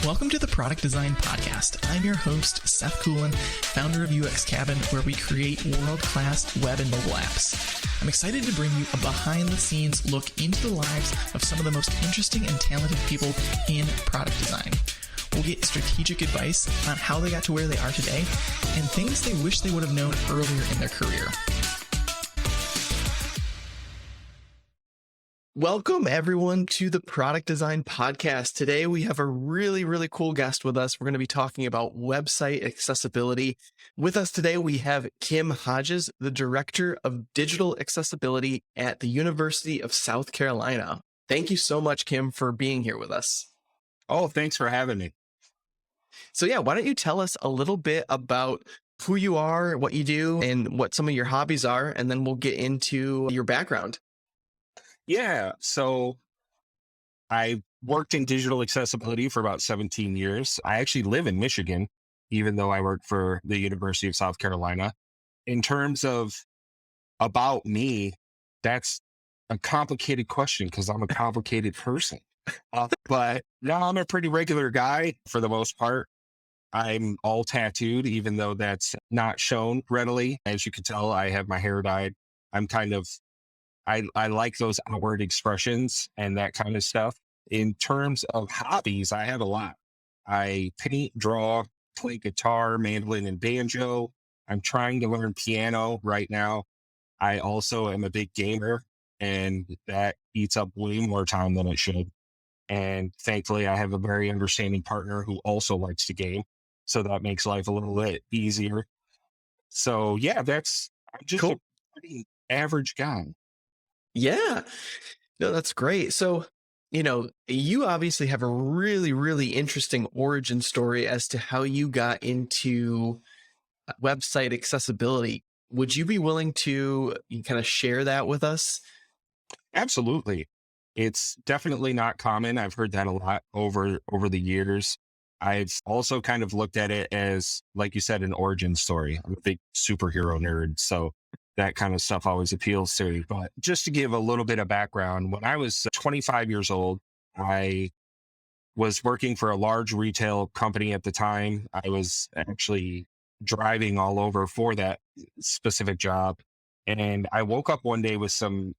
Welcome to the Product Design Podcast. I'm your host, Seth Coelen, founder of UX Cabin, where we create world-class web and mobile apps. I'm excited to bring you a behind-the-scenes look into the lives of some of the most interesting and talented people in product design. We'll get strategic advice on how they got to where they are today and things they wish they would have known earlier in their career. Welcome, everyone, to the Product Design Podcast. Today, we have a really cool guest with us. We're going to be talking about website accessibility. With us today, we have Kim Hodges, the Director of Digital Accessibility at the University of South Carolina. Thank you so much, Kim, for being here with us. Oh, thanks for having me. So yeah, why don't you tell us a little bit about who you are, what you do, and what some of your hobbies are, and then we'll get into your background. Yeah, so I worked in digital accessibility for about 17 years. I actually live in Michigan, even though I work for the University of South Carolina. In terms of about me, that's a complicated question because I'm a complicated person. But no, I'm a pretty regular guy for the most part. I'm all tattooed, even though that's not shown readily. As you can tell, I have my hair dyed. I like those outward expressions and that kind of stuff. In terms of hobbies, I have a lot. I paint, draw, play guitar, mandolin, and banjo. I'm trying to learn piano right now. I also am a big gamer, and that eats up way more time than it should. And thankfully, I have a very understanding partner who also likes to game. So that makes life a little bit easier. So yeah, I'm just Cool. a pretty average guy. Yeah, no, that's great. So, you obviously have a really interesting origin story as to how you got into website accessibility. Would you be willing to kind of share that with us? Absolutely. It's definitely not common. I've heard that a lot over the years. I've also kind of looked at it as, like you said, an origin story. I'm a big superhero nerd, so that kind of stuff always appeals to me. But just to give a little bit of background, when I was 25 years old, I was working for a large retail company at the time. I was actually driving all over for that specific job. And I woke up one day with some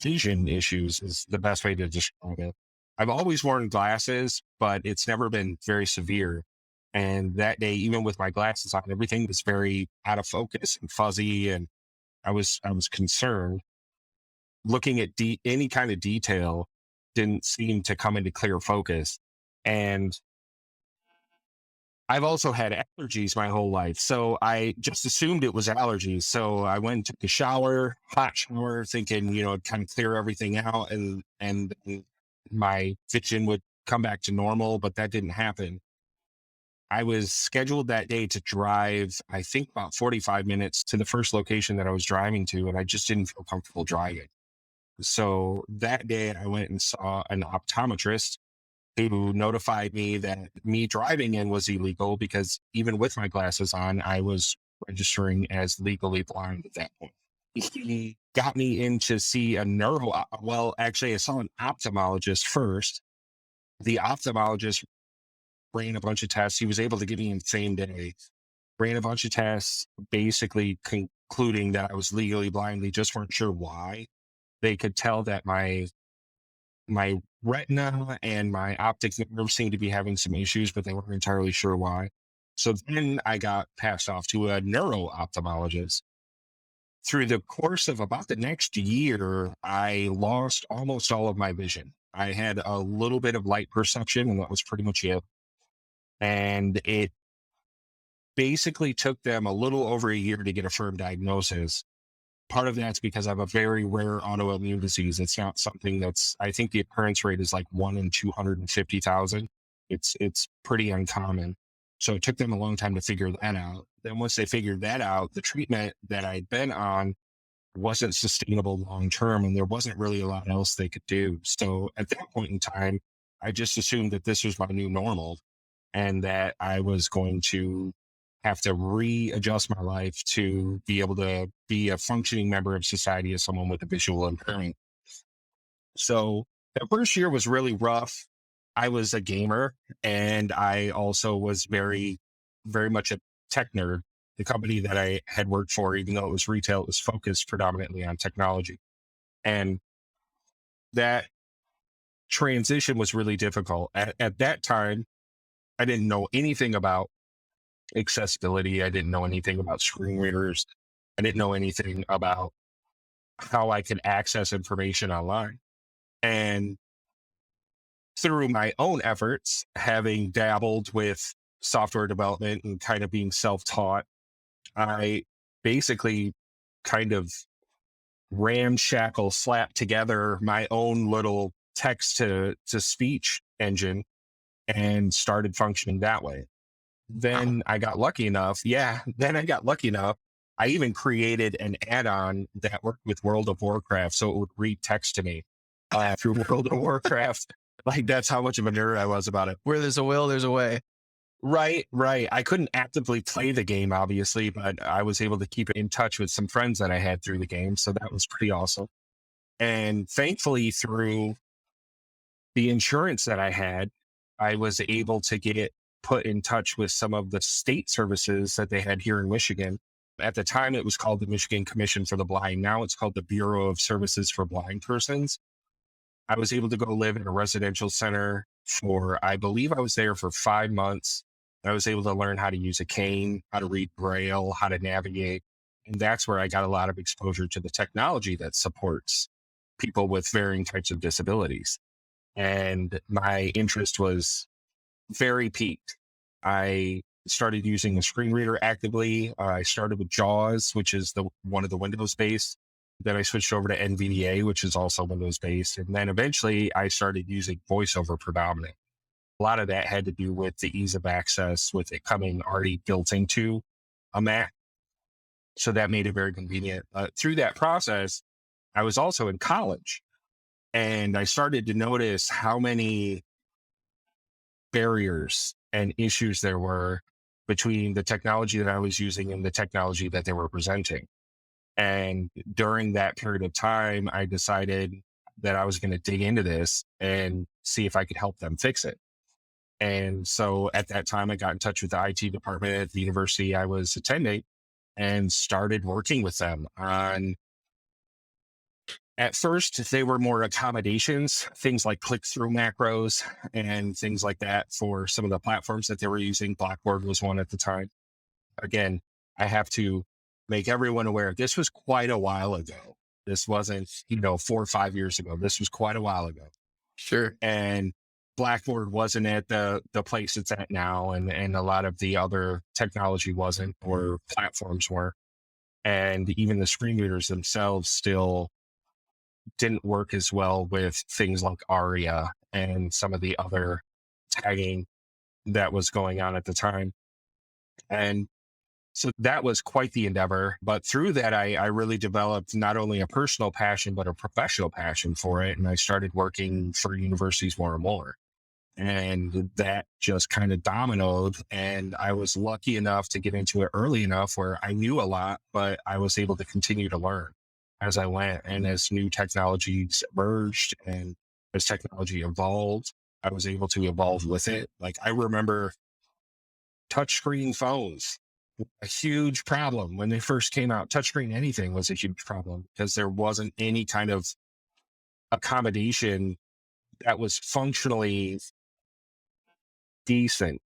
vision issues, is the best way to describe it. I've always worn glasses, but it's never been very severe. And that day, even with my glasses on, everything was very out of focus and fuzzy. And I was concerned. Looking at any kind of detail didn't seem to come into clear focus. And I've also had allergies my whole life. So I just assumed it was allergies. So I went and took a shower, hot shower, thinking, it'd kind of clear everything out and my vision would come back to normal, but that didn't happen. I was scheduled that day to drive, I think about 45 minutes to the first location that I was driving to, and I just didn't feel comfortable driving. So that day I went and saw an optometrist who notified me that me driving in was illegal because even with my glasses on, I was registering as legally blind at that point. He got me in to see actually I saw an ophthalmologist first. The ophthalmologist ran a bunch of tests. He was able to get me in the same day, ran a bunch of tests, basically concluding that I was legally blind. They just weren't sure why. They could tell that my retina and my optic nerve seemed to be having some issues, but they weren't entirely sure why. So then I got passed off to a neuro-ophthalmologist. Through the course of about the next year, I lost almost all of my vision. I had a little bit of light perception, and that was pretty much it. And it basically took them a little over a year to get a firm diagnosis. Part of that's because I have a very rare autoimmune disease. It's not something I think the occurrence rate is like 1 in 250,000. It's pretty uncommon. So it took them a long time to figure that out. Then once they figured that out, the treatment that I'd been on wasn't sustainable long-term, and there wasn't really a lot else they could do. So at that point in time, I just assumed that this was my new normal and that I was going to have to readjust my life to be able to be a functioning member of society as someone with a visual impairment. So that first year was really rough. I was a gamer, and I also was very, very much a tech nerd. The company that I had worked for, even though it was retail, it was focused predominantly on technology. And that transition was really difficult. At that time, I didn't know anything about accessibility. I didn't know anything about screen readers. I didn't know anything about how I could access information online. And through my own efforts, having dabbled with software development and kind of being self taught, I basically kind of ramshackle slapped together my own little text to speech engine and started functioning that way. Wow. Then I got lucky enough. Yeah. Then I got lucky enough. I even created an add on that worked with World of Warcraft. So it would read text to me through World of Warcraft. Like, that's how much of a nerd I was about it. Where there's a will, there's a way. Right, right. I couldn't actively play the game, obviously, but I was able to keep in touch with some friends that I had through the game. So that was pretty awesome. And thankfully, through the insurance that I had, I was able to get put in touch with some of the state services that they had here in Michigan. At the time, it was called the Michigan Commission for the Blind. Now it's called the Bureau of Services for Blind Persons. I was able to go live in a residential center for, I believe I was there for 5 months. I was able to learn how to use a cane, how to read Braille, how to navigate. And that's where I got a lot of exposure to the technology that supports people with varying types of disabilities. And my interest was very peaked. I started using the screen reader actively. I started with JAWS, which is the one of the Windows based. Then I switched over to NVDA, which is also Windows based. And then eventually I started using VoiceOver predominantly. A lot of that had to do with the ease of access with it coming already built into a Mac. So that made it very convenient. Through that process, I was also in college, and I started to notice how many barriers and issues there were between the technology that I was using and the technology that they were presenting. And during that period of time, I decided that I was going to dig into this and see if I could help them fix it. And so at that time, I got in touch with the IT department at the university I was attending and started working with them on. At first, they were more accommodations, things like click-through macros and things like that for some of the platforms that they were using. Blackboard was one at the time. Again, I have to make everyone aware this was quite a while ago. This wasn't, 4 or 5 years ago. This was quite a while ago. Sure. And Blackboard wasn't at the place it's at now, and a lot of the other technology wasn't, or platforms were. And even the screen readers themselves still didn't work as well with things like ARIA and some of the other tagging that was going on at the time. And so that was quite the endeavor. But through that, I really developed not only a personal passion, but a professional passion for it. And I started working for universities more and more. And that just kind of dominoed. And I was lucky enough to get into it early enough where I knew a lot, but I was able to continue to learn as I went. And as new technologies emerged and as technology evolved, I was able to evolve with it. Like, I remember touchscreen phones, a huge problem when they first came out. Touchscreen anything was a huge problem because there wasn't any kind of accommodation that was functionally decent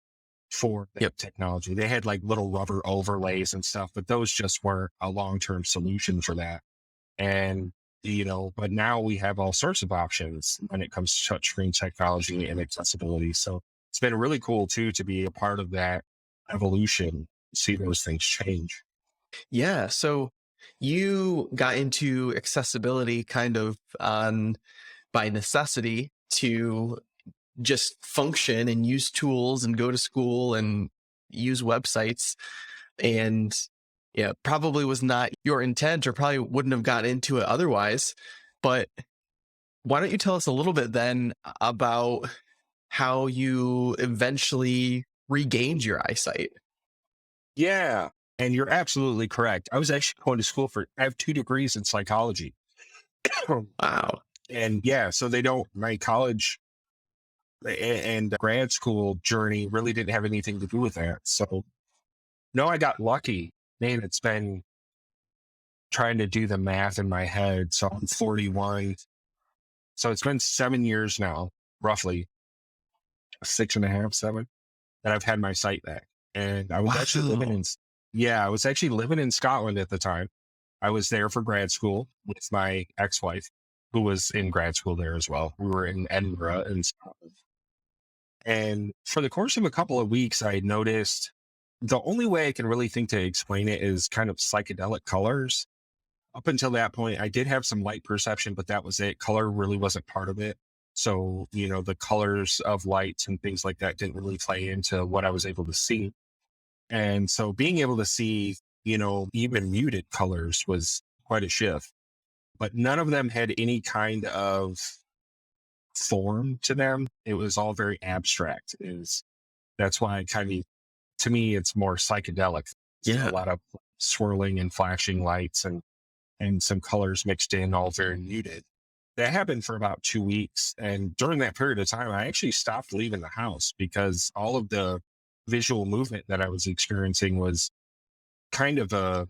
for that technology. They had like little rubber overlays and stuff, but those just weren't a long-term solution for that. And, but now we have all sorts of options when it comes to touchscreen technology and accessibility. So it's been really cool too, to be a part of that evolution, see those things change. Yeah. So you got into accessibility kind of on by necessity to just function and use tools and go to school and use websites. And yeah, probably was not your intent, or probably wouldn't have gotten into it otherwise. But why don't you tell us a little bit then about how you eventually regained your eyesight? Yeah. And you're absolutely correct. I was actually going to school I have 2 degrees in psychology. Wow. And yeah, so my college and grad school journey really didn't have anything to do with that. So no, I got lucky. Man, it's been trying to do the math in my head. So I'm 41. So it's been 7 years now, roughly 6.5, 7, that I've had my sight back. And I was actually I was actually living in Scotland at the time. I was there for grad school with my ex-wife, who was in grad school there as well. We were in Edinburgh in Scotland. And for the course of a couple of weeks, I noticed the only way I can really think to explain it is kind of psychedelic colors. Up until that point, I did have some light perception, but that was it. Color really wasn't part of it. So, the colors of lights and things like that didn't really play into what I was able to see. And so being able to see, even muted colors was quite a shift, but none of them had any kind of form to them. It was all very abstract. That's why to me, it's more psychedelic. Yeah. A lot of swirling and flashing lights and some colors mixed in, all very muted. That happened for about 2 weeks. And during that period of time, I actually stopped leaving the house because all of the visual movement that I was experiencing was kind of a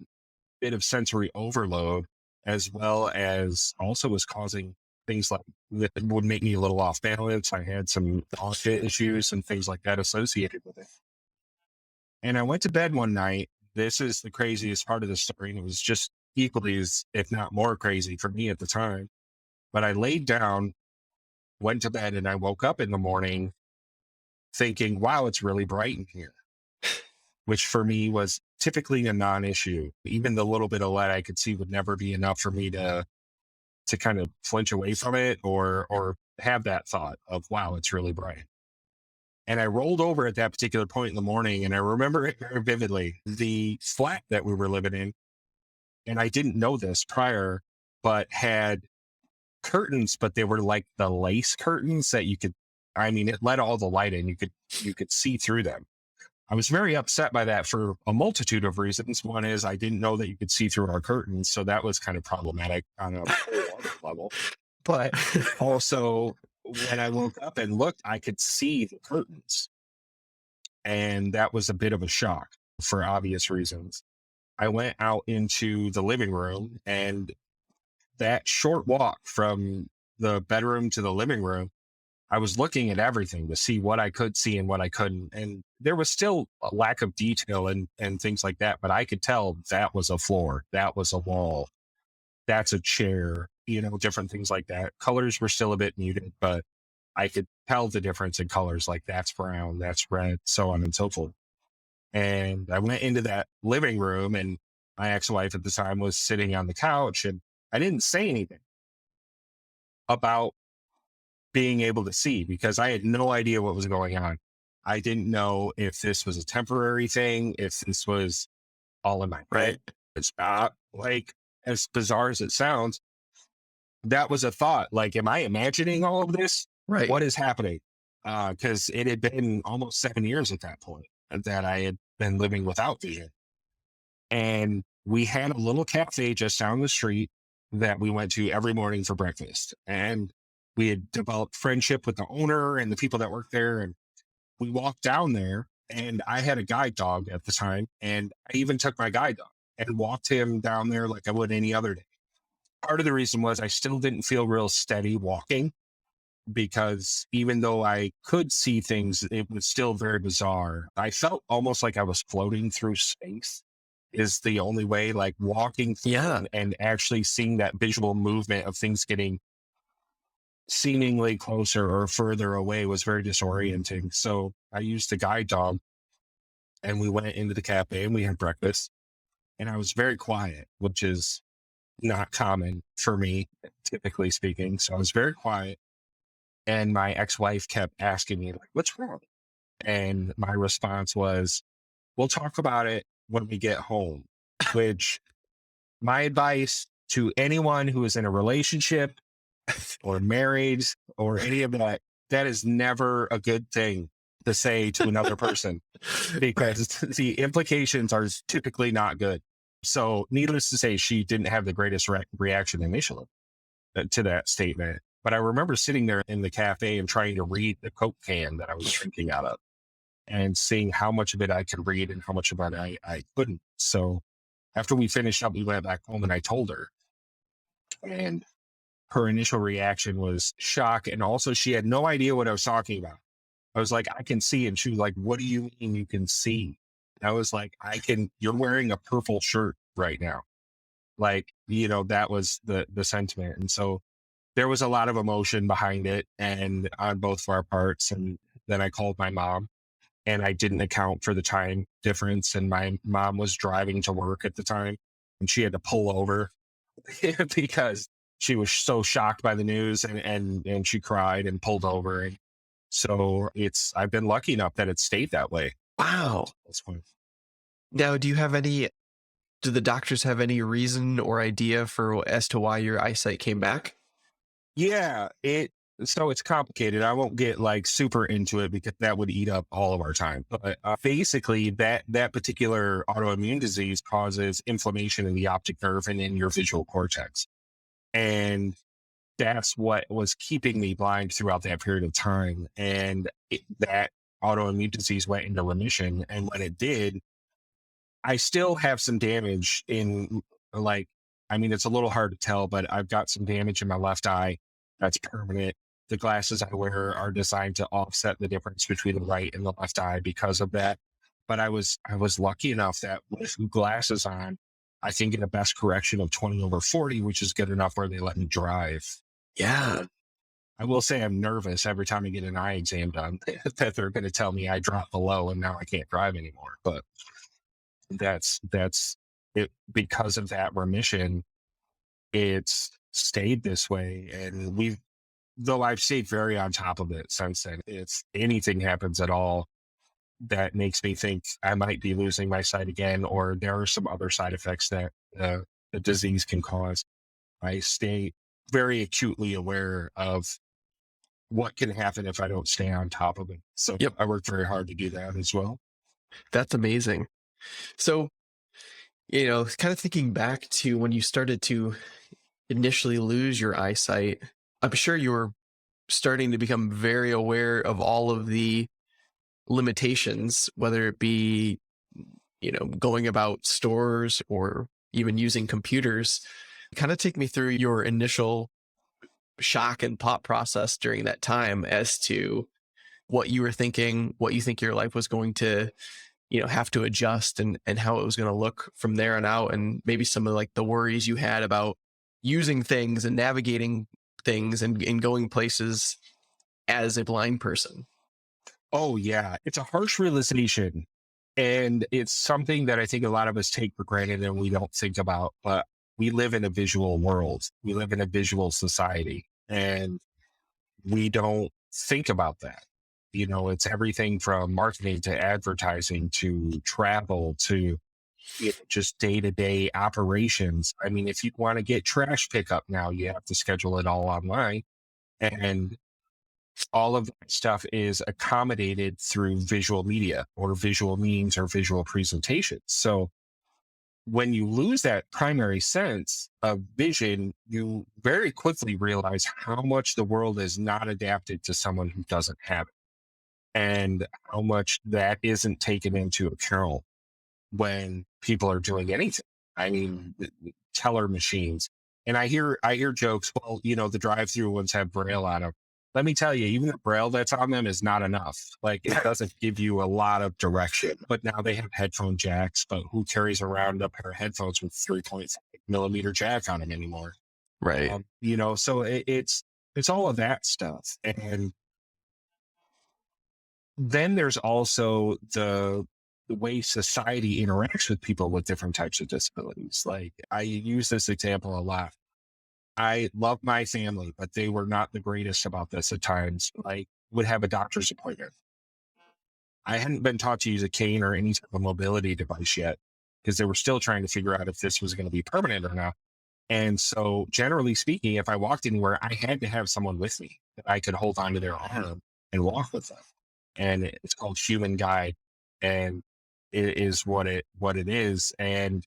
bit of sensory overload, as well as also was causing things like that would make me a little off balance. I had some nausea issues and things like that associated with it. And I went to bed one night. This is the craziest part of the story. And it was just equally as, if not more crazy for me at the time. But I laid down, went to bed, and I woke up in the morning thinking, wow, it's really bright in here, which for me was typically a non-issue. Even the little bit of light I could see would never be enough for me to kind of flinch away from it or have that thought of, wow, it's really bright. And I rolled over at that particular point in the morning, and I remember it very vividly. The flat that we were living in, and I didn't know this prior, but had curtains, but they were like the lace curtains that it let all the light in. You could see through them. I was very upset by that for a multitude of reasons. One is I didn't know that you could see through our curtains. So that was kind of problematic on a level. But also when I woke up and looked, I could see the curtains. And that was a bit of a shock for obvious reasons. I went out into the living room, and that short walk from the bedroom to the living room, I was looking at everything to see what I could see and what I couldn't. And there was still a lack of detail and things like that, but I could tell that was a floor, that was a wall, that's a chair, different things like that. Colors were still a bit muted, but I could tell the difference in colors, like that's brown, that's red, so on and so forth. And I went into that living room, and my ex-wife at the time was sitting on the couch, and I didn't say anything about being able to see because I had no idea what was going on. I didn't know if this was a temporary thing, if this was all in my head. It's not, like, as bizarre as it sounds, that was a thought. Like, am I imagining all of this? Right. What is happening? Because it had been almost 7 years at that point that I had been living without vision. And we had a little cafe just down the street that we went to every morning for breakfast. And we had developed friendship with the owner and the people that worked there. And we walked down there, and I had a guide dog at the time. And I even took my guide dog and walked him down there like I would any other day. Part of the reason was I still didn't feel real steady walking, because even though I could see things, it was still very bizarre. I felt almost like I was floating through space is the only way, like walking through and actually seeing that visual movement of things getting seemingly closer or further away was very disorienting. So I used the guide dog, and we went into the cafe and we had breakfast, and I was very quiet, which is not common for me, typically speaking. So I was very quiet. And my ex-wife kept asking me, like, what's wrong? And my response was, we'll talk about it when we get home, which my advice to anyone who is in a relationship or married or any of that, that is never a good thing to say to another person, because the implications are typically not good. So needless to say, she didn't have the greatest reaction initially to that statement. But I remember sitting there in the cafe and trying to read the Coke can that I was drinking out of and seeing how much of it I could read and how much of it I couldn't. So after we finished up, we went back home and I told her. And her initial reaction was shock. And also, she had no idea what I was talking about. I was like, I can see. And she was like, what do you mean you can see? And I was like, you're wearing a purple shirt right now. Like, that was the sentiment. And so there was a lot of emotion behind it and on both of our parts. And then I called my mom and I didn't account for the time difference. And my mom was driving to work at the time and she had to pull over because she was so shocked by the news and she cried and pulled over. And so I've been lucky enough that it stayed that way. Wow. That's fine. Now, do the doctors have any reason or idea as to why your eyesight came back? Yeah, so it's complicated. I won't get like super into it because that would eat up all of our time. But basically, that particular autoimmune disease causes inflammation in the optic nerve and in your visual cortex. And that's what was keeping me blind throughout that period of time. And that autoimmune disease went into remission. And when it did, I still have some damage in it's a little hard to tell, but I've got some damage in my left eye that's permanent. The glasses I wear are designed to offset the difference between the right and the left eye because of that. But I was lucky enough that with glasses on, I can get a best correction of 20/40, which is good enough where they let me drive. Yeah. I will say I'm nervous every time I get an eye exam done that they're going to tell me I dropped below and now I can't drive anymore. But that's it. Because of that remission, it's stayed this way. And though I've stayed very on top of it since then, if anything happens at all that makes me think I might be losing my sight again, or there are some other side effects that the disease can cause, I stay very acutely aware of what can happen if I don't stay on top of it. So Yep. I work very hard to do that as well. That's amazing. So, kind of thinking back to when you started to initially lose your eyesight, I'm sure you were starting to become very aware of all of the limitations, whether it be, going about stores or even using computers. Kind of take me through your initial shock and thought process during that time as to what you were thinking, what you think your life was going to, have to adjust and how it was going to look from there on out. And maybe some of like the worries you had about using things and navigating things and going places as a blind person. Oh yeah. It's a harsh realization. And it's something that I think a lot of us take for granted and we don't think about, but we live in a visual world. We live in a visual society and we don't think about that. It's everything from marketing to advertising to travel to just day-to-day operations. I mean, if you want to get trash pickup now, you have to schedule it all online. And all of that stuff is accommodated through visual media or visual means or visual presentations. So when you lose that primary sense of vision, you very quickly realize how much the world is not adapted to someone who doesn't have it and how much that isn't taken into account when people are doing anything. I mean, the teller machines. And I hear jokes, well, the drive-through ones have Braille on them. Let me tell you, even the Braille that's on them is not enough. Like, it doesn't give you a lot of direction. But now they have headphone jacks, but who carries around a pair of headphones with 3.5mm jack on them anymore? Right. So it's all of that stuff. And then there's also the way society interacts with people with different types of disabilities. Like, I use this example a lot. I love my family, but they were not the greatest about this at times. Like, would have a doctor's appointment. I hadn't been taught to use a cane or any type of mobility device yet because they were still trying to figure out if this was going to be permanent or not. And so generally speaking, if I walked anywhere, I had to have someone with me that I could hold onto their arm and walk with them. And it's called Human Guide. And it is what it is. And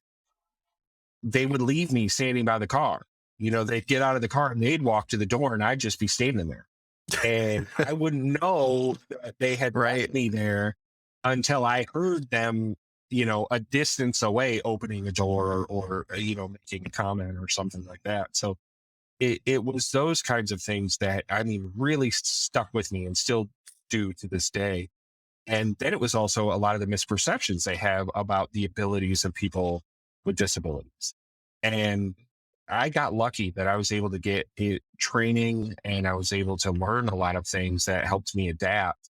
they would leave me standing by the car, they'd get out of the car and they'd walk to the door and I'd just be standing there. And I wouldn't know that they had left me there until I heard them, a distance away opening a door or making a comment or something like that. So it was those kinds of things that, really stuck with me and still do to this day. And then it was also a lot of the misperceptions they have about the abilities of people with disabilities. And I got lucky that I was able to get training and I was able to learn a lot of things that helped me adapt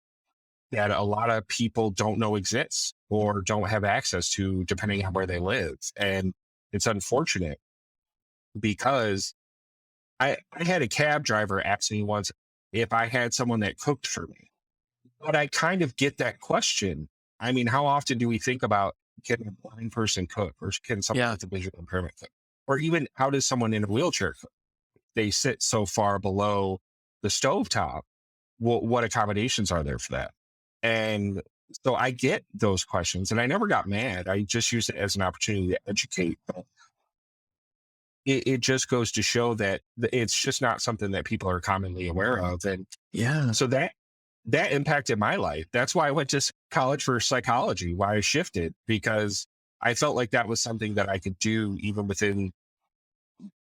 that a lot of people don't know exists or don't have access to depending on where they live. And it's unfortunate because I had a cab driver ask me once if I had someone that cooked for me. But I kind of get that question. How often do we think about, can a blind person cook or can someone with a visual impairment cook? Or even how does someone in a wheelchair cook? They sit so far below the stovetop. What accommodations are there for that? And so I get those questions and I never got mad. I just use it as an opportunity to educate. But it just goes to show that it's just not something that people are commonly aware of. And so that impacted my life. That's why I went to college for psychology, why I shifted, because I felt like that was something that I could do even within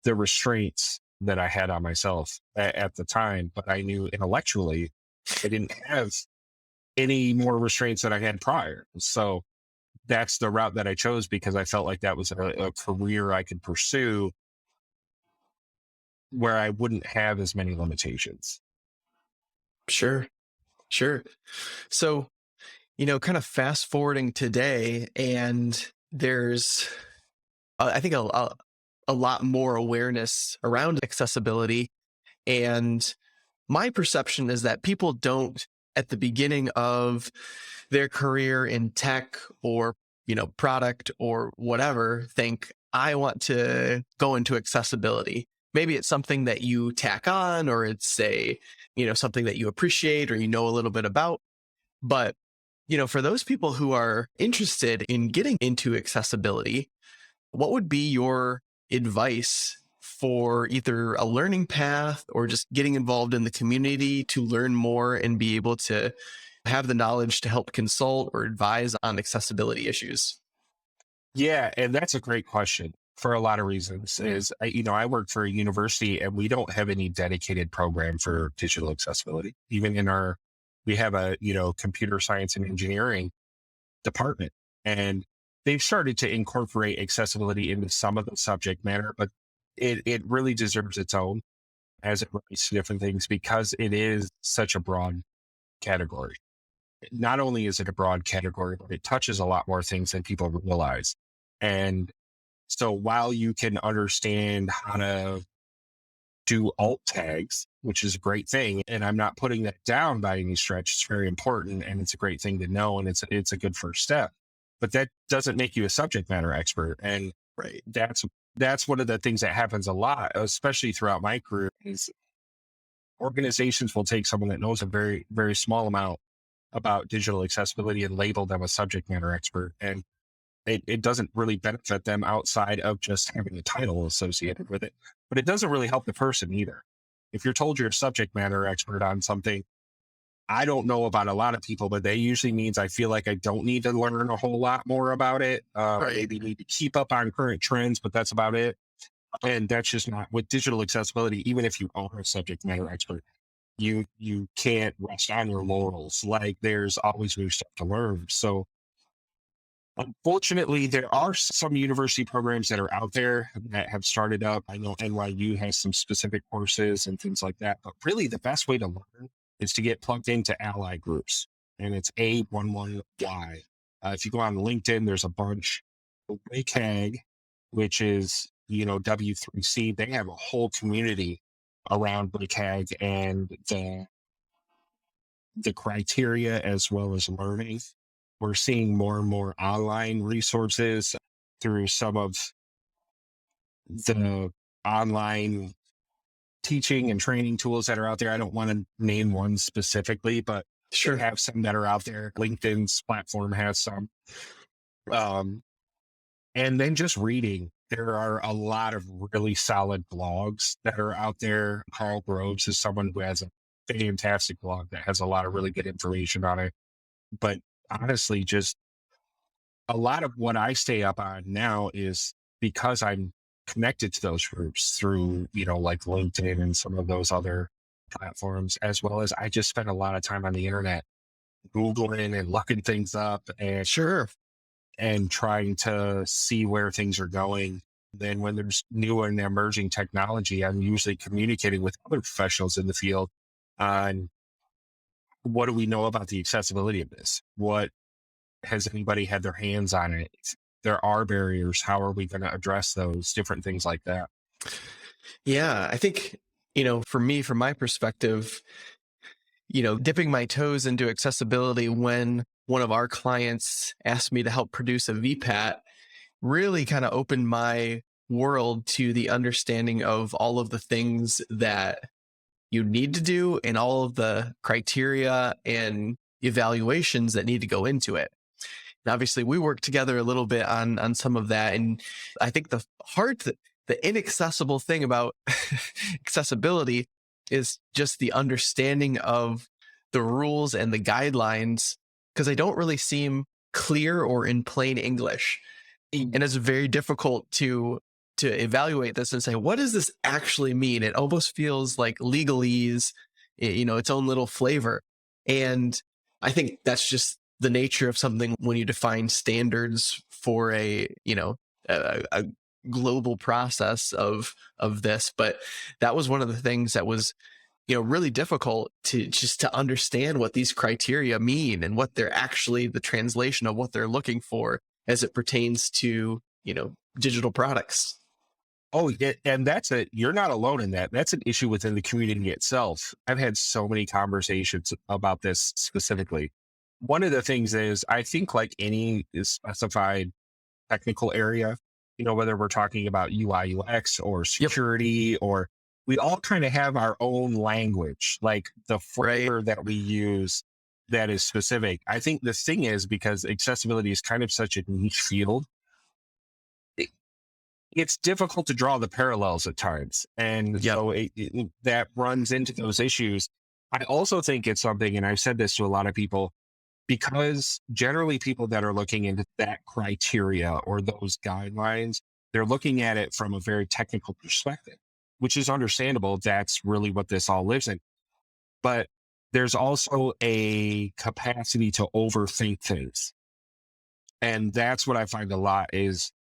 the restraints that I had on myself at the time. But I knew intellectually I didn't have any more restraints than I had prior. So that's the route that I chose because I felt like that was a career I could pursue where I wouldn't have as many limitations. Sure. So, kind of fast forwarding today, and there's, I think, a lot more awareness around accessibility. And my perception is that people don't, at the beginning of their career in tech or, product or whatever, think, I want to go into accessibility. Maybe it's something that you tack on, or it's something that you appreciate or a little bit about. But, for those people who are interested in getting into accessibility, what would be your advice for either a learning path or just getting involved in the community to learn more and be able to have the knowledge to help consult or advise on accessibility issues? Yeah, and that's a great question for a lot of reasons. I work for a university and we don't have any dedicated program for digital accessibility. Even we have a, computer science and engineering department, and they've started to incorporate accessibility into some of the subject matter, but it really deserves its own as it relates to different things because it is such a broad category. Not only is it a broad category, but it touches a lot more things than people realize. And so while you can understand how to do alt tags, which is a great thing, and I'm not putting that down by any stretch, it's very important and it's a great thing to know, and it's a good first step. But that doesn't make you a subject matter expert. And that's one of the things that happens a lot, especially throughout my career, is organizations will take someone that knows a very, very small amount about digital accessibility and label them a subject matter expert. And it doesn't really benefit them outside of just having a title associated with it, but it doesn't really help the person either. If you're told you're a subject matter expert on something, I don't know about a lot of people, but that usually means I feel like I don't need to learn a whole lot more about it. Maybe need to keep up on current trends, but that's about it. And that's just not with digital accessibility. Even if you are a subject matter expert, you can't rest on your laurels. Like there's always new stuff to learn. So unfortunately, there are some university programs that are out there that have started up. I know NYU has some specific courses and things like that, but really the best way to learn is to get plugged into ally groups, and it's A11Y. If you go on LinkedIn, there's a bunch. WCAG, which is, W3C, they have a whole community around WCAG and the criteria as well as learning. We're seeing more and more online resources through some of the online teaching and training tools that are out there. I don't want to name one specifically, but Sure. they have some that are out there. LinkedIn's platform has some. And then just reading. There are a lot of really solid blogs that are out there. Carl Groves is someone who has a fantastic blog that has a lot of really good information on it. But honestly, just a lot of what I stay up on now is because I'm connected to those groups through, like LinkedIn and some of those other platforms, as well as I just spend a lot of time on the internet Googling and looking things up Sure. and trying to see where things are going. Then when there's new and emerging technology, I'm usually communicating with other professionals in the field on what do we know about the accessibility of this? What has anybody had their hands on it? There are barriers. How are we going to address those? Different things like that. Yeah, I think, for me, from my perspective, dipping my toes into accessibility when one of our clients asked me to help produce a VPAT really kind of opened my world to the understanding of all of the things that you need to do and all of the criteria and evaluations that need to go into it. And obviously, we worked together a little bit on some of that. And I think the inaccessible thing about accessibility is just the understanding of the rules and the guidelines, because they don't really seem clear or in plain English. And it's very difficult to evaluate this and say, what does this actually mean? It almost feels like legalese, its own little flavor. And I think that's just the nature of something when you define standards for a global process of this. But that was one of the things that was really difficult to understand what these criteria mean and what they're actually the translation of what they're looking for as it pertains to digital products. Oh, yeah, and you're not alone in that. That's an issue within the community itself. I've had so many conversations about this specifically. One of the things is, I think like any specified technical area, whether we're talking about UI, UX or security, or we all kind of have our own language, like the flavor that we use that is specific. I think the thing is, because accessibility is kind of such a niche field, it's difficult to draw the parallels at times. And so that runs into those issues. I also think it's something, and I've said this to a lot of people, because generally people that are looking into that criteria or those guidelines, they're looking at it from a very technical perspective, which is understandable. That's really what this all lives in. But there's also a capacity to overthink things. And that's what I find a lot is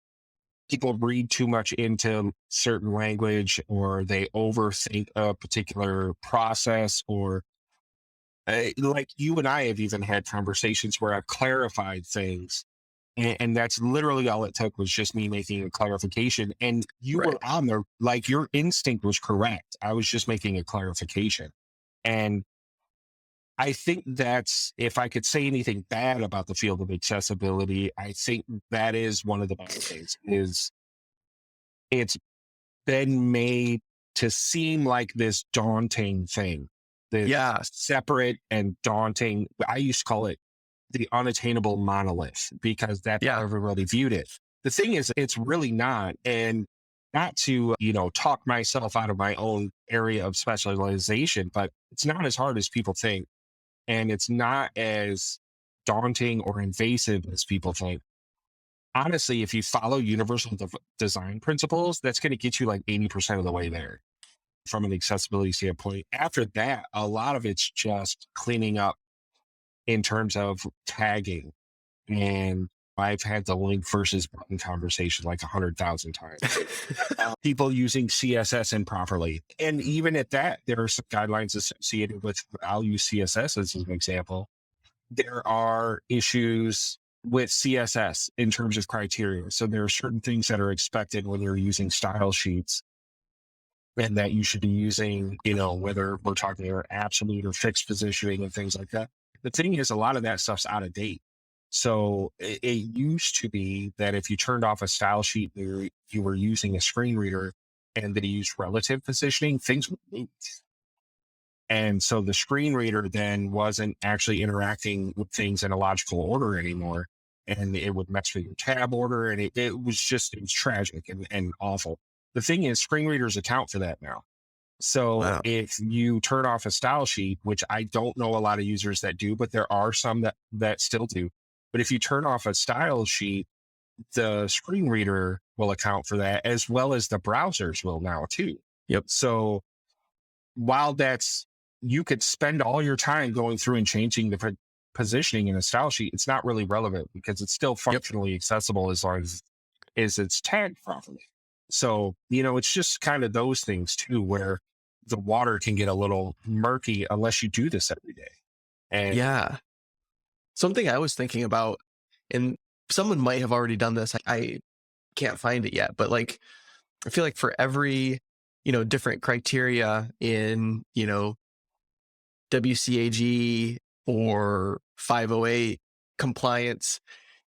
people read too much into certain language, or they overthink a particular process, or like you and I have even had conversations where I've clarified things. And that's literally all it took was just me making a clarification. And you were on there, like your instinct was correct. I was just making a clarification. And I think that's, if I could say anything bad about the field of accessibility, I think that is one of the bad things is it's been made to seem like this daunting thing, this separate and daunting. I used to call it the unattainable monolith because that's how everybody viewed it. The thing is, it's really not. And not to, talk myself out of my own area of specialization, but it's not as hard as people think. And it's not as daunting or invasive as people think. Honestly, if you follow universal design principles, that's going to get you like 80% of the way there from an accessibility standpoint. After that, a lot of it's just cleaning up in terms of tagging. And I've had the link versus button conversation like 100,000 times. People using CSS improperly. And even at that, there are some guidelines associated with, I'll use CSS as an example. There are issues with CSS in terms of criteria. So there are certain things that are expected when you're using style sheets and that you should be using, whether we're talking about absolute or fixed positioning and things like that. The thing is, a lot of that stuff's out of date. So it used to be that if you turned off a style sheet, you were using a screen reader and that you used relative positioning, things would move. And so the screen reader then wasn't actually interacting with things in a logical order anymore. and it would mess with your tab order. And it was tragic and awful. The thing is, screen readers account for that now. So Wow. if you turn off a style sheet, which I don't know a lot of users that do, but there are some that still do. But if you turn off a style sheet, the screen reader will account for that, as well as the browsers will now too. Yep. So while you could spend all your time going through and changing the positioning in a style sheet, it's not really relevant because it's still functionally accessible as long as it's tagged properly. So, it's just kind of those things too, where the water can get a little murky unless you do this every day. And Yeah. Something I was thinking about, and someone might have already done this. I can't find it yet, but like, I feel like for every, different criteria in, WCAG or 508 compliance,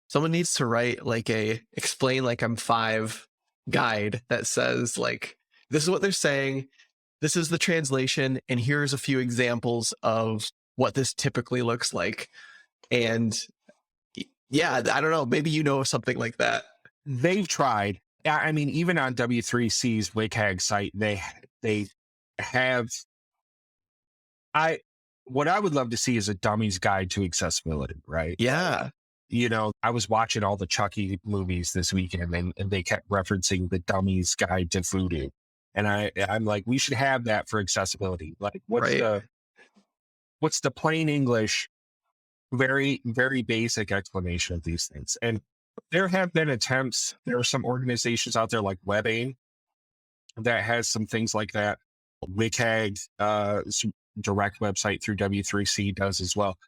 someone needs to write like explain like I'm 5 guide that says like, this is what they're saying, this is the translation, and here's a few examples of what this typically looks like. And yeah, I don't know, maybe something like that. they've tried. I mean, even on W3C's WCAG site, they have. What I would love to see is a dummy's guide to accessibility, right? Yeah. I was watching all the Chucky movies this weekend, and they kept referencing the dummy's guide to voodoo. And I'm like, we should have that for accessibility. Like, what's the plain English, very, very basic explanation of these things? And there have been attempts. There are some organizations out there like WebAIM that has some things like that. WCAG, direct website through W3C does as well.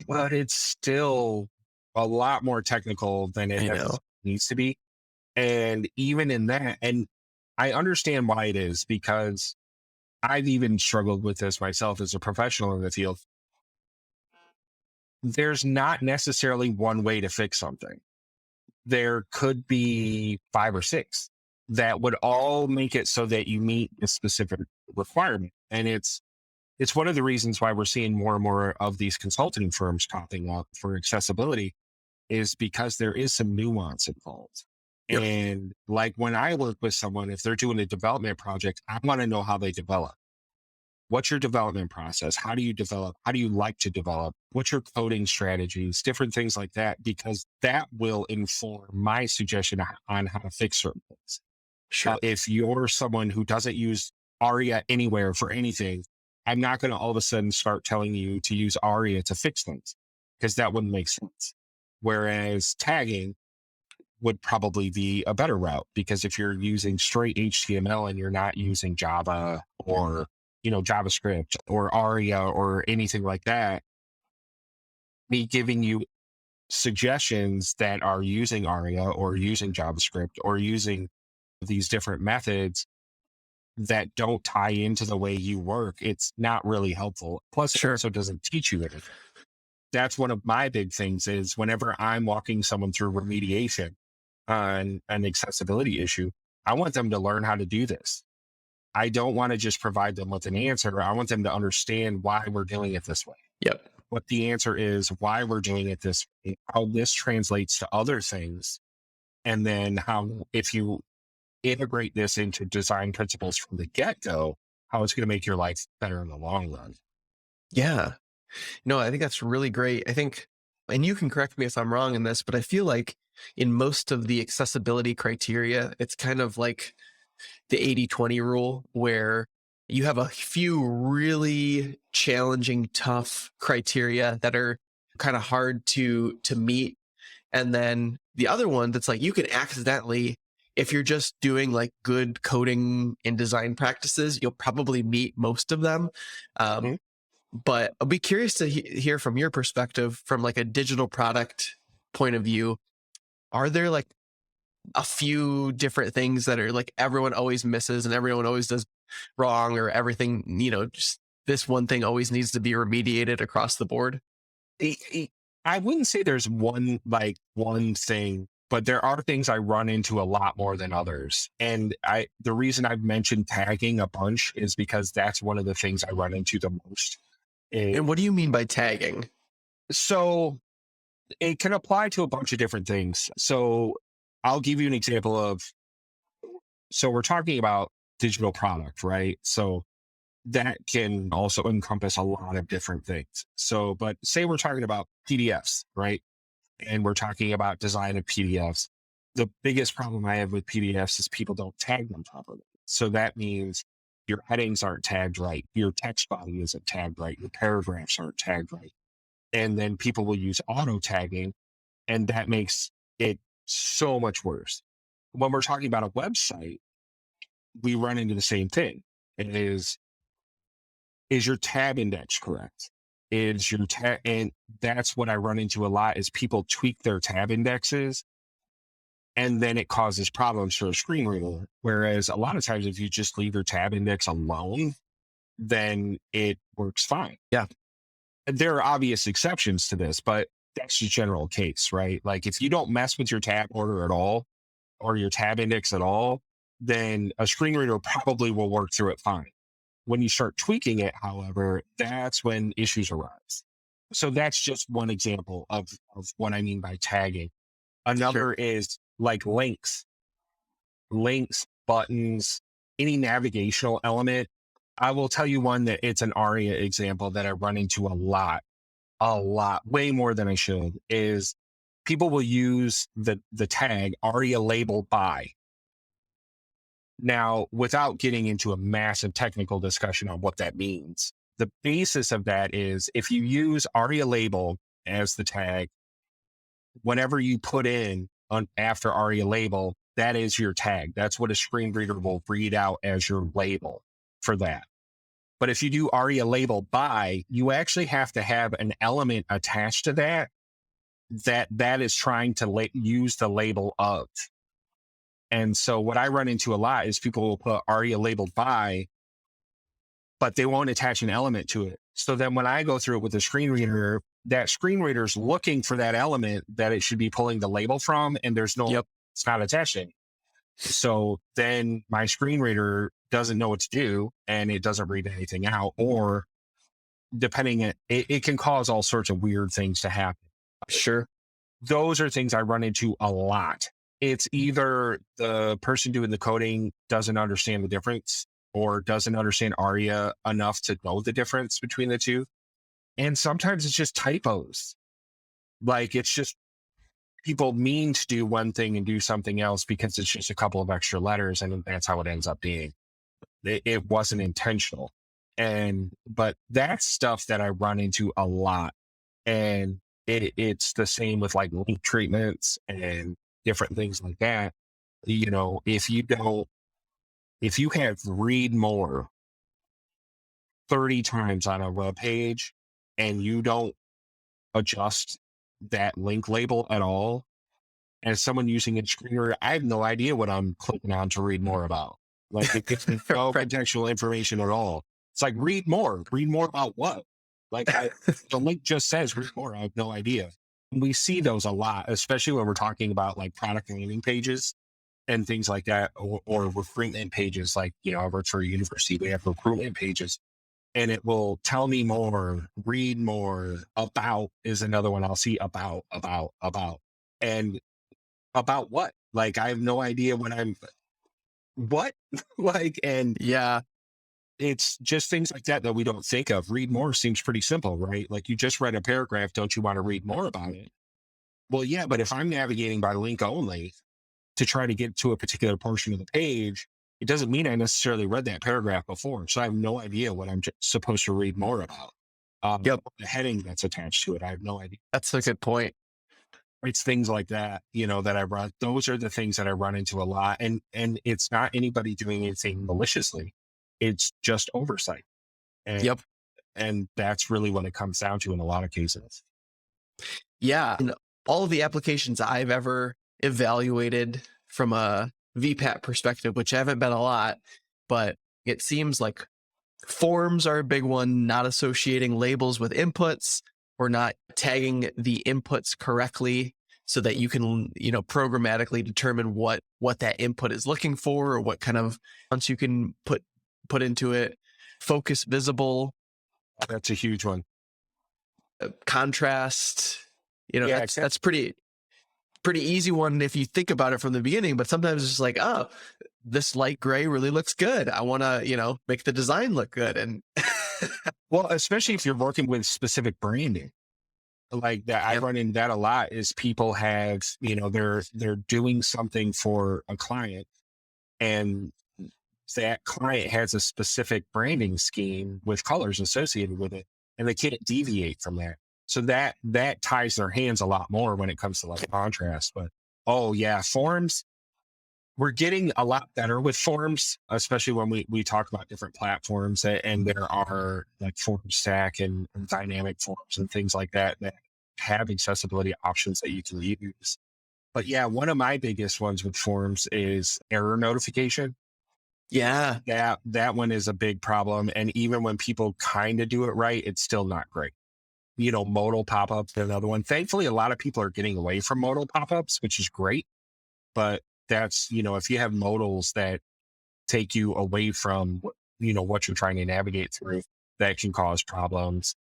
But it's still a lot more technical than it needs to be. And even in that, and I understand why it is, because I've even struggled with this myself as a professional in the field. There's not necessarily one way to fix something. There could be 5 or 6 that would all make it so that you meet a specific requirement. And it's one of the reasons why we're seeing more and more of these consulting firms popping up for accessibility, is because there is some nuance involved. Yep. And like when I work with someone, if they're doing a development project, I want to know how they develop. What's your development process? How do you develop? How do you like to develop? What's your coding strategies? Different things like that, because that will inform my suggestion on how to fix certain things. Sure. If you're someone who doesn't use ARIA anywhere for anything, I'm not going to all of a sudden start telling you to use ARIA to fix things, because that wouldn't make sense. Whereas tagging would probably be a better route, because if you're using straight HTML and you're not using Java or JavaScript or ARIA or anything like that, me giving you suggestions that are using ARIA or using JavaScript or using these different methods that don't tie into the way you work, it's not really helpful. Plus, it also doesn't teach you anything. That's one of my big things, is whenever I'm walking someone through remediation on an accessibility issue, I want them to learn how to do this. I don't want to just provide them with an answer. I want them to understand why we're doing it this way. Yep. What the answer is, why we're doing it this way, how this translates to other things, and then how, if you integrate this into design principles from the get-go, how it's going to make your life better in the long run. Yeah. No, I think that's really great. I think, and you can correct me if I'm wrong in this, but I feel like in most of the accessibility criteria, it's kind of like the 80-20 rule, where you have a few really challenging, tough criteria that are kind of hard to meet. And then the other one that's like, you can accidentally, if you're just doing like good coding and design practices, you'll probably meet most of them. But I'll be curious to hear from your perspective, from like a digital product point of view. Are there like a few different things that are like everyone always misses and everyone always does wrong, or everything, just this one thing always needs to be remediated across the board? I wouldn't say there's one thing, but there are things I run into a lot more than others. And the reason I've mentioned tagging a bunch is because that's one of the things I run into the most. And what do you mean by tagging? So it can apply to a bunch of different things. So I'll give you an example of, so we're talking about digital product, right? So that can also encompass a lot of different things. So, but say we're talking about PDFs, right? And we're talking about design of PDFs. The biggest problem I have with PDFs is people don't tag them properly. So that means your headings aren't tagged right. Your text body isn't tagged right. Your paragraphs aren't tagged right. And then people will use auto tagging, and that makes it so much worse. When we're talking about a website, we run into the same thing. It is your tab index correct? Is your tab, and that's what I run into a lot is people tweak their tab indexes and then it causes problems for a screen reader. Whereas a lot of times if you just leave your tab index alone, then it works fine. Yeah. There are obvious exceptions to this, but that's the general case, right? Like if you don't mess with your tab order at all or your tab index at all, then a screen reader probably will work through it fine. When you start tweaking it, however, that's when issues arise. So that's just one example of what I mean by tagging. Another is like links, buttons, any navigational element. I will tell you one that it's an ARIA example that I run into a lot, way more than I should, is people will use the tag ARIA labeled by. Now, without getting into a massive technical discussion on what that means, the basis of that is if you use ARIA label as the tag, whenever you put in on after ARIA label, that is your tag. That's what a screen reader will read out as your label for that. But if you do ARIA label by, you actually have to have an element attached to that is trying to use the label of. And so what I run into a lot is people will put ARIA labeled by, but they won't attach an element to it. So then when I go through it with the screen reader, that screen reader is looking for that element that it should be pulling the label from, and there's no, it's not attaching. So then my screen reader doesn't know what to do and it doesn't read anything out, or depending, it can cause all sorts of weird things to happen. Sure. Those are things I run into a lot. It's either the person doing the coding doesn't understand the difference or doesn't understand ARIA enough to know the difference between the two. And sometimes it's just typos. Like it's just people mean to do one thing and do something else because it's just a couple of extra letters, and that's how it ends up being. It wasn't intentional. But that's stuff that I run into a lot. And it's the same with like link treatments and different things like that. You know, if you have read more 30 times on a web page and you don't adjust that link label at all, as someone using a screen reader, I have no idea what I'm clicking on to read more about. Like it gives me no contextual information at all. It's like, read more about what? Like the link just says read more. I have no idea. And we see those a lot, especially when we're talking about like product landing pages and things like that, or recruitment pages. Like, you know, I work for a university, we have recruitment pages, and it will tell me more, read more. About is another one I'll see, about. And about what? Like, I have no idea what? Like, and yeah, it's just things like that we don't think of. Read more seems pretty simple, right? Like you just read a paragraph. Don't you want to read more about it? Well, yeah, but if I'm navigating by link only to try to get to a particular portion of the page, it doesn't mean I necessarily read that paragraph before. So I have no idea what I'm supposed to read more about. The heading that's attached to it, I have no idea. That's a good point. It's things like that, you know, that I run. Those are the things that I run into a lot. And it's not anybody doing anything maliciously. It's just oversight. And, and that's really what it comes down to in a lot of cases. Yeah. And all of the applications I've ever evaluated from a VPAT perspective, which haven't been a lot, but it seems like forms are a big one, not associating labels with inputs or not tagging the inputs correctly so that you can, you know, programmatically determine what that input is looking for or what kind of fonts you can put into it. Focus visible. That's a huge one. Contrast. Yeah, That's pretty easy one if you think about it from the beginning, but sometimes it's just like, oh, this light gray really looks good. I want to, make the design look good. And well, especially if you're working with specific branding. Like that, I Yep. run into that a lot is people have, they're doing something for a client and that client has a specific branding scheme with colors associated with it and they can't deviate from that. So that ties their hands a lot more when it comes to like contrast. But oh yeah, forms, we're getting a lot better with forms, especially when we talk about different platforms and there are like form stack and dynamic forms and things like that that have accessibility options that you can use. But yeah, one of my biggest ones with forms is error notification. Yeah, That one is a big problem. And even when people kind of do it right, it's still not great. Modal pop-ups, another one. Thankfully, a lot of people are getting away from modal pop-ups, which is great. But that's, if you have modals that take you away from, what you're trying to navigate through, that can cause problems.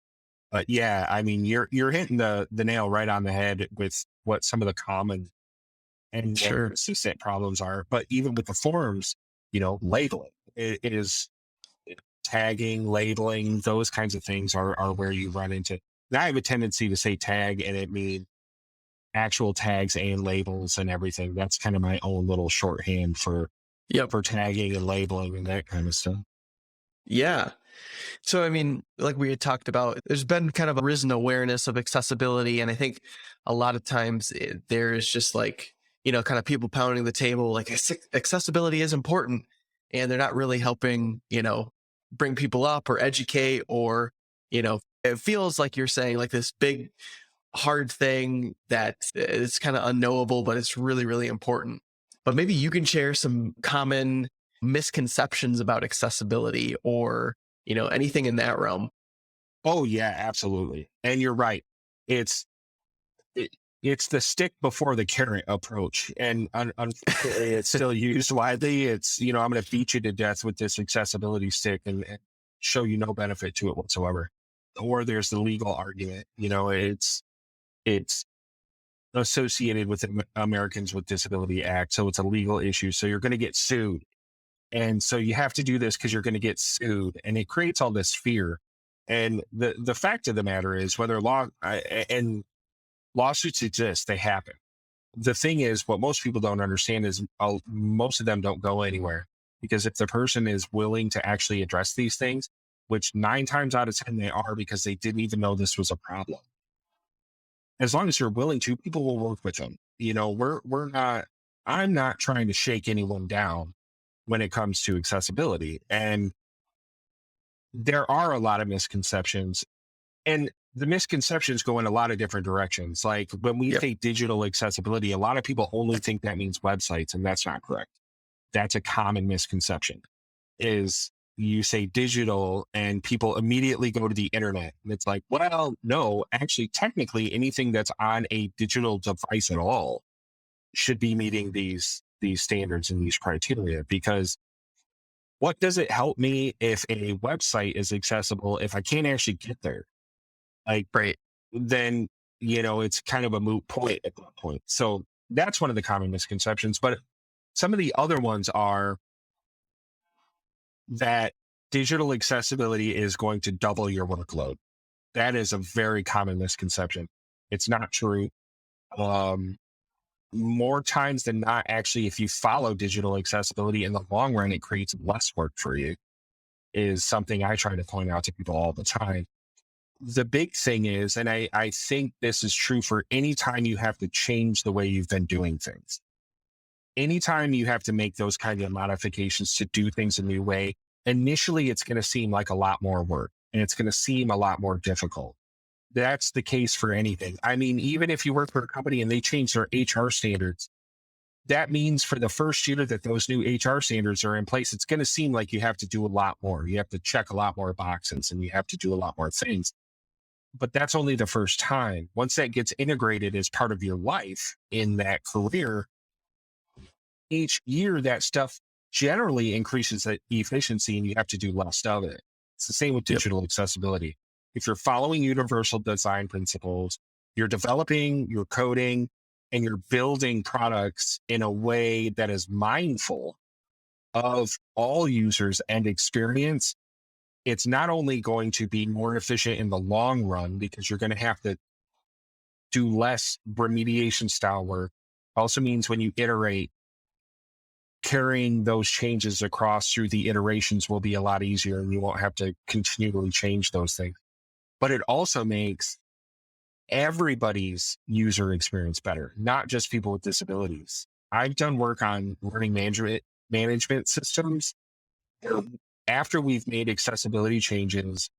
But yeah, I mean, you're hitting the nail right on the head with what some of the common and more sure. consistent problems are. But even with the forms, labeling, it is tagging, labeling, those kinds of things are where you run into. Now I have a tendency to say tag and it means actual tags and labels and everything. That's kind of my own little shorthand for Yep. tagging and labeling and that kind of stuff. Yeah. So, I mean, like we had talked about, there's been kind of a risen awareness of accessibility. And I think a lot of times there's just like, kind of people pounding the table, like accessibility is important. And they're not really helping, bring people up or educate or, it feels like you're saying like this big, hard thing that is kind of unknowable, but it's really, really important. But maybe you can share some common misconceptions about accessibility or, anything in that realm. Oh yeah, absolutely. And you're right. It's it, it's the stick before the carrot approach, and unfortunately, it's still used widely. It's I'm going to beat you to death with this accessibility stick and show you no benefit to it whatsoever. Or there's the legal argument. It's associated with the Americans with Disability Act, so it's a legal issue. So you're going to get sued, and so you have to do this because you're going to get sued, and it creates all this fear. And the fact of the matter is, whether and lawsuits exist, they happen. The thing is, what most people don't understand is most of them don't go anywhere because if the person is willing to actually address these things, which 9 times out of 10 they are because they didn't even know this was a problem. As long as you're willing to, people will work with them. I'm not trying to shake anyone down when it comes to accessibility. And there are a lot of misconceptions, and the misconceptions go in a lot of different directions. Like when we say digital accessibility, a lot of people only think that means websites, and that's not correct. That's a common misconception is you say digital and people immediately go to the internet. And it's like, well, no, actually, technically anything that's on a digital device at all should be meeting these standards and these criteria, because what does it help me if a website is accessible if I can't actually get there? Like, Right. then, it's kind of a moot point at that point. So that's one of the common misconceptions. But some of the other ones are that digital accessibility is going to double your workload. That is a very common misconception. It's not true. More times than not, actually, if you follow digital accessibility in the long run, it creates less work for you, is something I try to point out to people all the time. The big thing is, and I think this is true for any time you have to change the way you've been doing things. Anytime you have to make those kinds of modifications to do things a new way, initially it's going to seem like a lot more work and it's going to seem a lot more difficult. That's the case for anything. I mean, even if you work for a company and they change their HR standards, that means for the first year that those new HR standards are in place, it's going to seem like you have to do a lot more. You have to check a lot more boxes and you have to do a lot more things. But that's only the first time. Once that gets integrated as part of your life in that career, each year that stuff generally increases the efficiency and you have to do less of it. It's the same with digital accessibility. If you're following universal design principles, You're developing, you're coding, and you're building products in a way that is mindful of all users and experience. It's not only going to be more efficient in the long run because you're going to have to do less remediation style work. Also means when you iterate, carrying those changes across through the iterations will be a lot easier and you won't have to continually change those things. But it also makes everybody's user experience better, not just people with disabilities. I've done work on learning management systems. After we've made accessibility changes,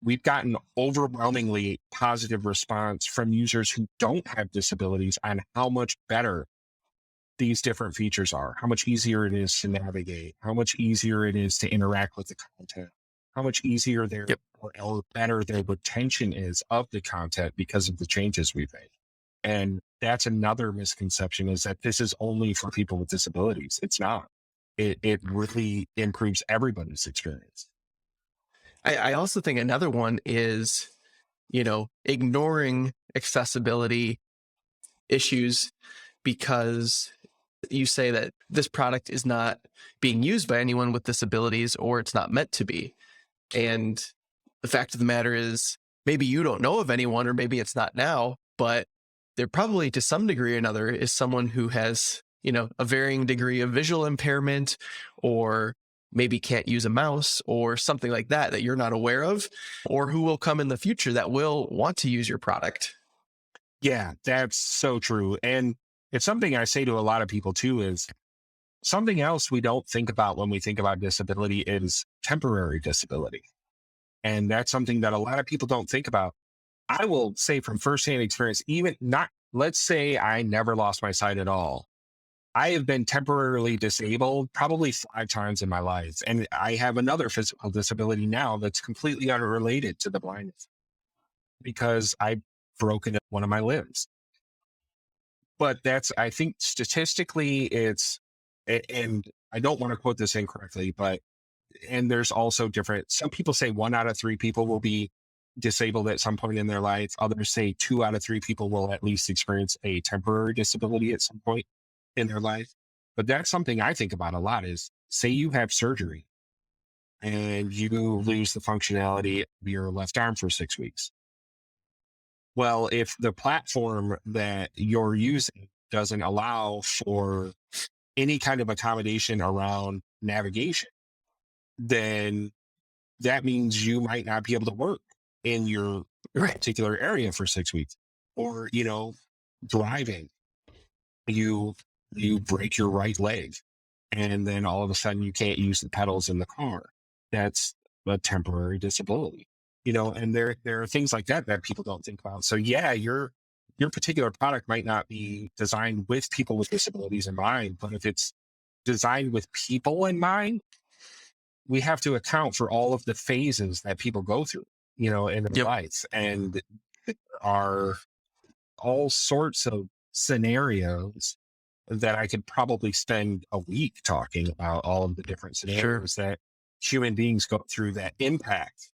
we've gotten overwhelmingly positive response from users who don't have disabilities on how much better these different features are, how much easier it is to navigate, how much easier it is to interact with the content, how much easier their or better their retention is of the content because of the changes we've made. And that's another misconception, is that this is only for people with disabilities. It's not. It really improves everybody's experience. I also think another one is, ignoring accessibility issues because you say that this product is not being used by anyone with disabilities, or it's not meant to be. And the fact of the matter is, maybe you don't know of anyone, or maybe it's not now, but there probably to some degree or another is someone who has, a varying degree of visual impairment, or maybe can't use a mouse or something like that you're not aware of, or who will come in the future that will want to use your product. Yeah, that's so true. And it's something I say to a lot of people too, is something else we don't think about when we think about disability is temporary disability. And that's something that a lot of people don't think about. I will say from firsthand experience, let's say I never lost my sight at all. I have been temporarily disabled probably 5 times in my life. And I have another physical disability now that's completely unrelated to the blindness because I've broken one of my limbs. But I think statistically and I don't want to quote this incorrectly, and there's also some people say 1 out of 3 people will be disabled at some point in their life. Others say 2 out of 3 people will at least experience a temporary disability at some point in their life. But that's something I think about a lot, is say you have surgery and you lose the functionality of your left arm for 6 weeks. Well, if the platform that you're using doesn't allow for any kind of accommodation around navigation, then that means you might not be able to work in your particular area for 6 weeks. Or, driving, you break your right leg and then all of a sudden you can't use the pedals in the car. That's a temporary disability. And there are things like that people don't think about. So yeah, your particular product might not be designed with people with disabilities in mind, but if it's designed with people in mind, we have to account for all of the phases that people go through, in their lives. And there are all sorts of scenarios that I could probably spend a week talking about, all of the different scenarios that human beings go through that impact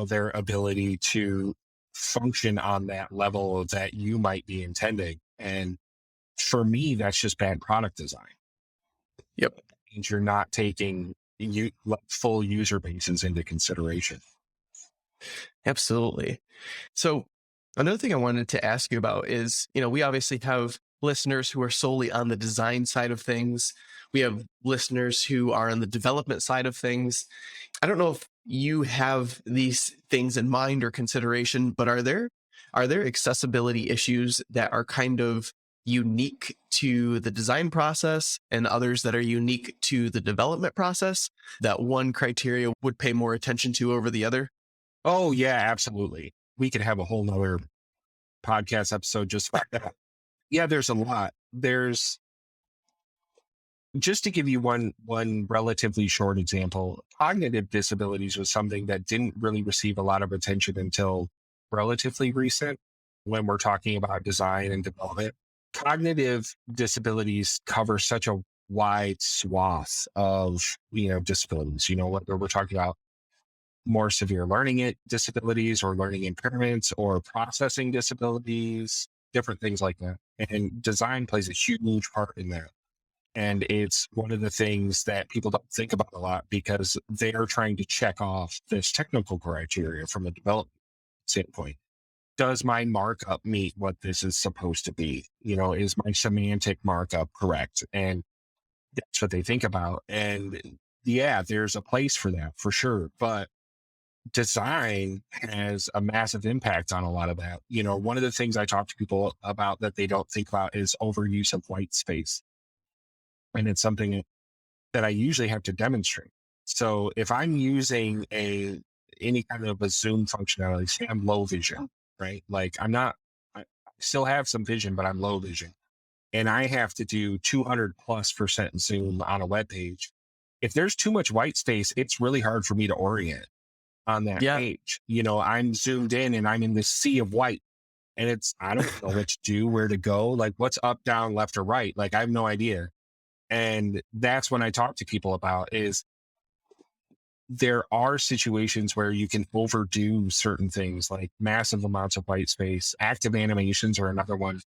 their ability to function on that level that you might be intending. And for me, that's just bad product design. Yep. It means you're not taking full user bases into consideration. Absolutely. So another thing I wanted to ask you about is, we obviously have listeners who are solely on the design side of things. We have listeners who are on the development side of things. I don't know if you have these things in mind or consideration, but are there accessibility issues that are kind of unique to the design process and others that are unique to the development process that one criteria would pay more attention to over the other? Oh yeah, absolutely. We could have a whole nother podcast episode just about that. Yeah, there's a lot. Just to give you one relatively short example, cognitive disabilities was something that didn't really receive a lot of attention until relatively recent when we're talking about design and development. Cognitive disabilities cover such a wide swath of, disabilities, whether we're talking about more severe learning disabilities or learning impairments or processing disabilities, different things like that. And design plays a huge part in that. And it's one of the things that people don't think about a lot because they are trying to check off this technical criteria from a development standpoint. Does my markup meet what this is supposed to be? Is my semantic markup correct? And that's what they think about. And yeah, there's a place for that for sure. But design has a massive impact on a lot of that. One of the things I talk to people about that they don't think about is overuse of white space. And it's something that I usually have to demonstrate. So if I'm using any kind of a zoom functionality, say I'm low vision, right? Like I still have some vision, but I'm low vision. And I have to do 200+% zoom on a web page. If there's too much white space, it's really hard for me to orient on that Yeah. page. I'm zoomed in and I'm in this sea of white and I don't know what to do, where to go, like what's up, down, left, or right. Like I have no idea. And that's when I talk to people about is there are situations where you can overdo certain things like massive amounts of white space. Active animations are another one.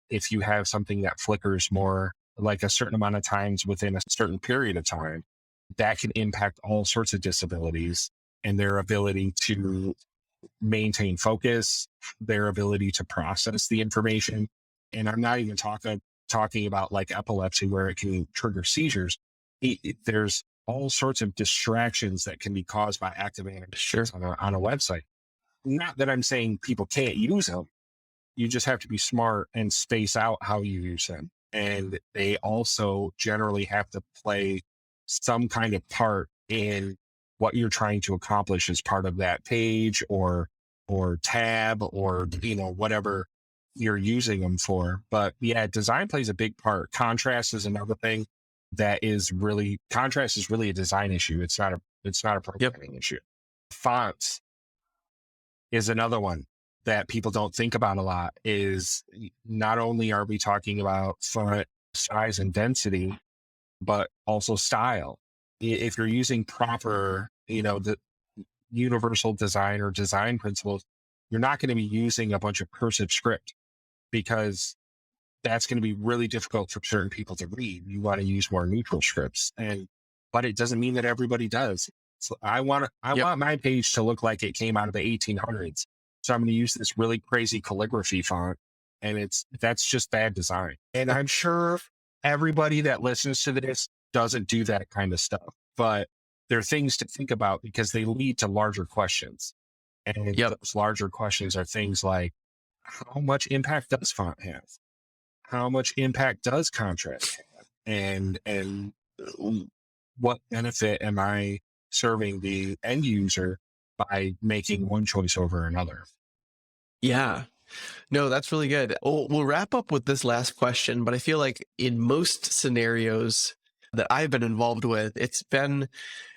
If you have something that flickers more like a certain amount of times within a certain period of time, that can impact all sorts of disabilities and their ability to maintain focus, their ability to process the information. And I'm not even talking about like epilepsy where it can trigger seizures. There's all sorts of distractions that can be caused by active animations on a website. Not that I'm saying people can't use them. You just have to be smart and space out how you use them. And they also generally have to play some kind of part in what you're trying to accomplish as part of that page or tab or, whatever you're using them for. But yeah, design plays a big part. Contrast is another thing contrast is really a design issue. It's not a programming issue. Fonts is another one that people don't think about a lot. Is not only are we talking about font size and density, but also style. If you're using proper, the universal design or design principles, you're not going to be using a bunch of cursive script because that's going to be really difficult for certain people to read. You want to use more neutral scripts, but it doesn't mean that everybody does. So I want my page to look like it came out of the 1800s. So I'm going to use this really crazy calligraphy font, and that's just bad design. And I'm sure everybody that listens to this doesn't do that kind of stuff, but there are things to think about because they lead to larger questions. And those larger questions are things like, how much impact does font have? How much impact does contrast have? And what benefit am I serving the end user by making one choice over another? Yeah. No, that's really good. We'll wrap up with this last question, but I feel like in most scenarios that I've been involved with, it's been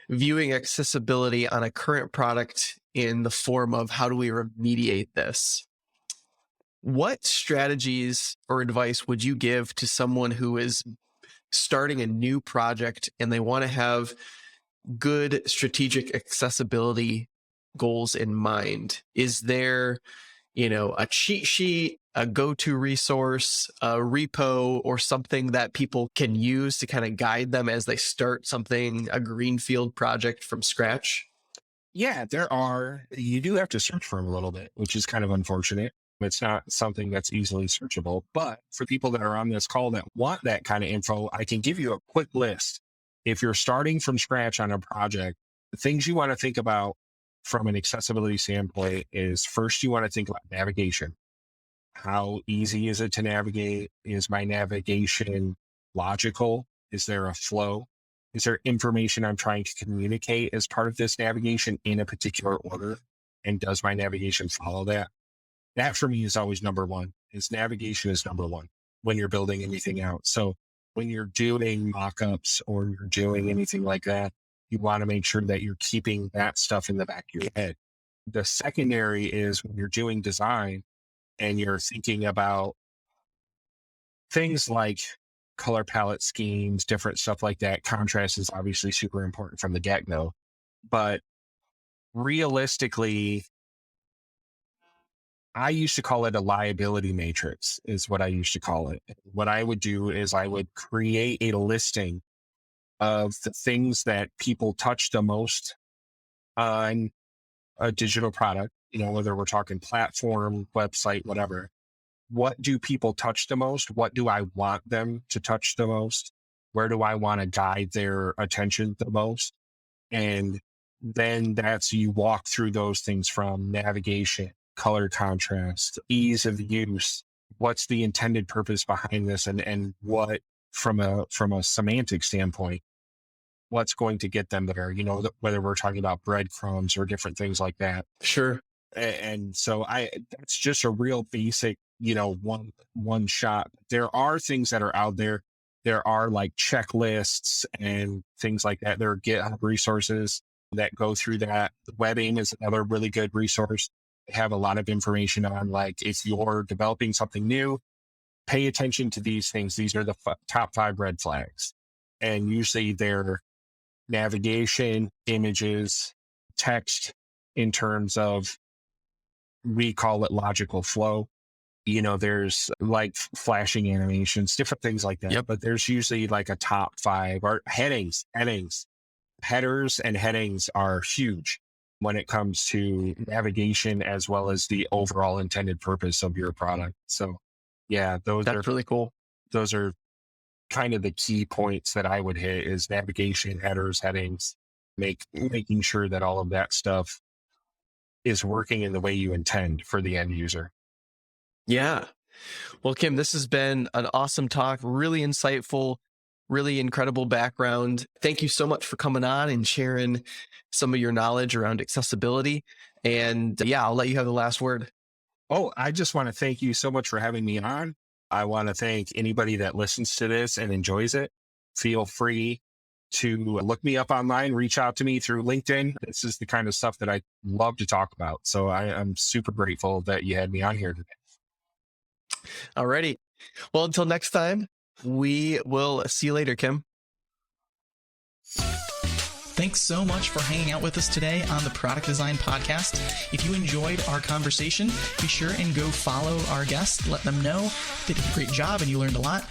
viewing accessibility on a current product in the form of how do we remediate this? What strategies or advice would you give to someone who is starting a new project and they want to have good strategic accessibility goals in mind? Is there, a cheat sheet, a go-to resource, a repo, or something that people can use to kind of guide them as they start a greenfield project from scratch? Yeah, there are. You do have to search for them a little bit, which is kind of unfortunate. It's not something that's easily searchable. But for people that are on this call that want that kind of info, I can give you a quick list. If you're starting from scratch on a project, the things you want to think about from an accessibility standpoint is first, you want to think about navigation. How easy is it to navigate? Is my navigation logical? Is there a flow? Is there information I'm trying to communicate as part of this navigation in a particular order? And does my navigation follow that? That for me is always number one. Navigation is number one when you're building anything out. So when you're doing mock-ups or you're doing anything like that, you want to make sure that you're keeping that stuff in the back of your head. The secondary is when you're doing design and you're thinking about things like color palette schemes, different stuff like that. Contrast is obviously super important from the get-go, but realistically, I used to call it a liability matrix, is what I used to call it. What I would do is I would create a listing of the things that people touch the most on a digital product, whether we're talking platform, website, whatever. What do people touch the most? What do I want them to touch the most? Where do I want to guide their attention the most? And then you walk through those things from navigation, color contrast, ease of use. What's the intended purpose behind this? And what, from a semantic standpoint, what's going to get them there? Whether we're talking about breadcrumbs or different things like that. Sure. And so that's just a real basic, one shot. There are things that are out there. There are like checklists and things like that. There are GitHub resources that go through that. Webbing is another really good resource. They have a lot of information on, like, if you're developing something new, pay attention to these things. These are the top 5 red flags. And usually they're navigation, images, text, in terms of, we call it logical flow. There's like flashing animations, different things like that. Yep. But there's usually like a top 5 or headings. Headers and headings are huge when it comes to navigation, as well as the overall intended purpose of your product. So yeah, that's really cool. Those are kind of the key points that I would hit, is navigation, headers, headings, making sure that all of that stuff is working in the way you intend for the end user. Yeah. Well, Kim, this has been an awesome talk, really insightful, really incredible background. Thank you so much for coming on and sharing some of your knowledge around accessibility. And yeah, I'll let you have the last word. Oh, I just want to thank you so much for having me on. I want to thank anybody that listens to this and enjoys it. Feel free to look me up online, reach out to me through LinkedIn. This is the kind of stuff that I love to talk about. So I'm super grateful that you had me on here today. Alrighty. Well, until next time, we will see you later, Kim. Thanks so much for hanging out with us today on the Product Design Podcast. If you enjoyed our conversation, be sure and go follow our guests. Let them know they did a great job and you learned a lot.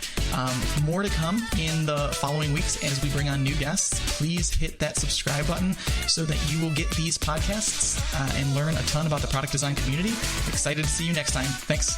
More to come in the following weeks as we bring on new guests. Please hit that subscribe button so that you will get these podcasts and learn a ton about the product design community. Excited to see you next time. Thanks.